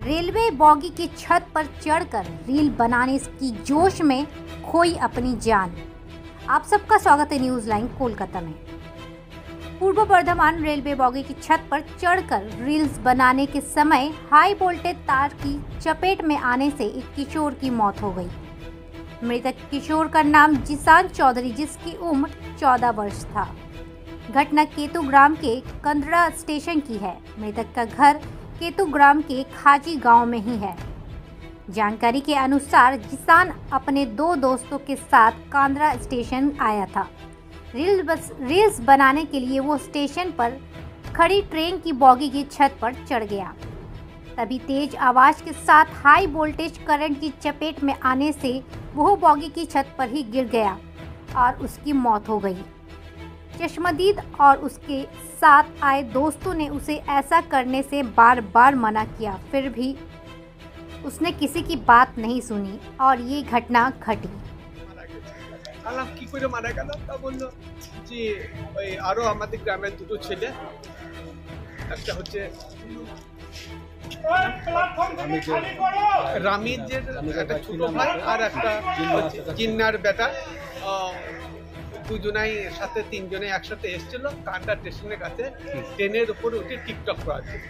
Railway boggy की छत पर चढ़कर रील बनाने की जोश में खोई अपनी जान। आप सबका स्वागत है न्यूज लाइन कोलकाता में। पूर्व बर्धमान रेलवे बॉगी की छत पर चढ़कर रील्स बनाने के समय हाई वोल्टेज तार की चपेट में आने से एक किशोर की मौत हो गई। मृतक किशोर का नाम जिसान चौधरी, जिसकी उम्र 14 वर्ष था। घटना केतुग्राम के कंदड़ा स्टेशन की है। मृतक का घर केतुग्राम के खाजी गांव में ही है। जानकारी के अनुसार जिसान अपने दो दोस्तों के साथ कांद्रा स्टेशन आया था। रील्स बनाने के लिए वो स्टेशन पर खड़ी ट्रेन की बॉगी की छत पर चढ़ गया। तभी तेज आवाज के साथ हाई वोल्टेज करंट की चपेट में आने से वो बॉगी की छत पर ही गिर गया और उसकी मौत हो गई। चश्मदीद और उसके साथ आए दोस्तों ने उसे ऐसा करने से बार बार मना किया, फिर भी उसने किसी की बात नहीं सुनी और ये घटना घटी। দুজনাই সাথে তিনজনে একসাথে এসেছিল কান্ডা স্টেশনের কাছে ট্রেনের উপরে উঠে টিকটক করা ছিল।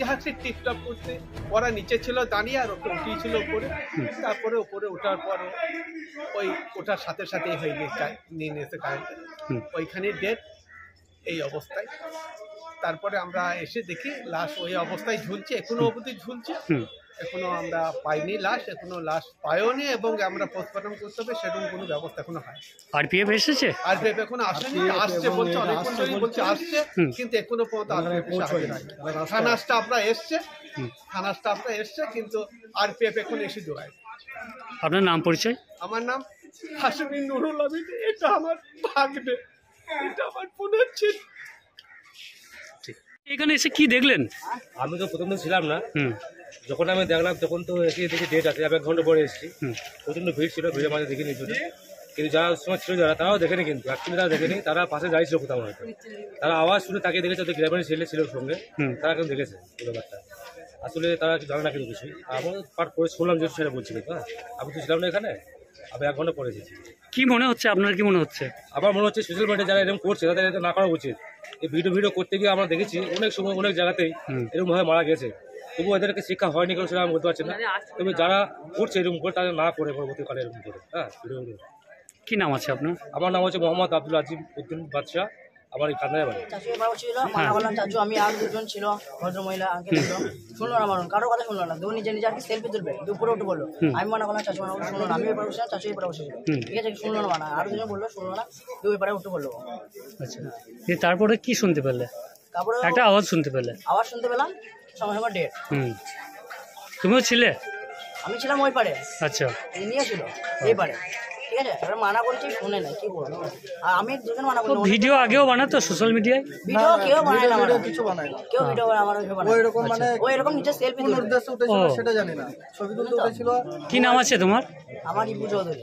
যাহাতে টিকটক করতে ওরা নিচে ছিল দাঁড়িয়ে আর ওকে উঠিয়েছিল উপরে। তারপরে উপরে ওঠার পর ওই ওঠার সাথে সাথেই হয়ে গেছে নিয়ে নিয়েছে কারেন্ট, ওইখানে ডেথ এই অবস্থায়। তারপরে আমরা এসে দেখি লাশ ওই অবস্থায় ঝুলছে, এখনো অবধি ঝুলছে। এখনো আমরা পাইনি লাশ, এখনো লাশ পাইওনি এবং আমরা পোস্টমর্টম করতে হবে সেরকম কোনো ব্যবস্থা এখনো হয়। আরপিএফ এসেছে? আরপিএফ এখনো আসেনি, আসছে বলছে, অনেকক্ষণ ধরে বলছে আসছে, কিন্তু এখনো পর্যন্ত থানা স্টাফরা এসছে, থানা স্টাফরা এসছে, কিন্তু আরপিএফ এখন এসে জোগায়। আপনার নাম পরিচয়? আমার নাম হাসিমি নুরুল আমিন। এটা আমার ভাগ্নে, এটা আমার বোনের ছিল। এখানে এসে কি দেখলেন? আমি তো প্রথম ছিলাম না, যখন আমি দেখলাম তখন তো এসে দেখি ডেট আছে। আমি 1 ঘন্টা পরে এসেছি, প্রচন্ড ভিড় ছিল, ভিড়ের মাঝে দেখিনি কিছু। কিন্তু যারা সময় ছিল যারা তারাও দেখেনি, কিন্তু অ্যাকচুয়ালি তারা দেখেনি, তারা পাশে দাঁড়িয়েছিল কোথাও হয়তো। তারা আওয়াজ শুনে তাকে দেখেছে, ওদের গ্রামের ছেলে ছিল সঙ্গে, তারা কিন্তু দেখেছে এই ব্যাপারটা। আসলে তারা জানে না কিন্তু কিছু। আমার পার্ট করে শুনলাম যে সেটা বলছিল, হ্যাঁ আমি তো ছিলাম না এখানে, আমি 1 ঘন্টা পরে এসেছি। কি মনে হচ্ছে আপনার, কি মনে হচ্ছে? আমার মনে হচ্ছে সোশ্যাল মিডিয়া যারা এরকম করছে তাদের এটা না করা উচিত। এই ভিডিও করতে গিয়ে আমরা দেখেছি অনেক সময় অনেক জায়গাতেই এরকমভাবে মারা গেছে, তবু এদেরকে শিক্ষা হয়নি কেন সেটা আমি বলতে পারছি না। তবে যারা করছে এরকম করে তাদের না করে পরবর্তীকালে এরকম করে। হ্যাঁ, ভিডিও। কি নাম আছে আপনার? আমার নাম হচ্ছে মোহাম্মদ আব্দুল আজিম উদ্দিন বাদশাহ, আমার এই কান্দায় বাড়ি। চাচু আমি আর দুজন ছিল, ভদ্রমহিলা আঙ্কেল ছিল, শুনলো না, মারুন কারোর কথা শুনলো না। দু নিজে নিজে আর কি সেলফি তুলবে, দুপুরে উঠে বললো। আমি মনে করলাম চাচু মানা শুনলো না, আমি এবার বসেছিলাম, চাচু এবার বসেছিল, ঠিক আছে, শুনলো না, মানা আর দুজন বললো শুনলো না, দু এবারে উঠে বললো। আচ্ছা, তারপরে কি শুনতে পেলে? তারপরে একটা আওয়াজ শুনতে পেলে? আওয়াজ শুনতে পেলাম, সঙ্গে সঙ্গে ডেট। তুমিও ছিলে? আমি ছিলাম ওই পারে। আচ্ছা, নিয়ে ছিল এই পারে, ঠিক আছে। এবার মানা করছি, শুনে না, কি বলবো। আর আমি দুজন মানা করলাম। ভিডিও আগেও বানাতো সোশ্যাল মিডিয়ায়? ভিডিও কেউ বানায় না, আমরা কিছু বানাই না, কেউ ভিডিও আমার বানায় ওইরকম, মানে ওইরকম নিচে সেলফি তুলে উদ্দেশ্য উঠেছিল সেটা জানি না, ছবি তুলতে উঠেছিল। কি নাম আছে তোমার? আমার ইবু চৌধুরী।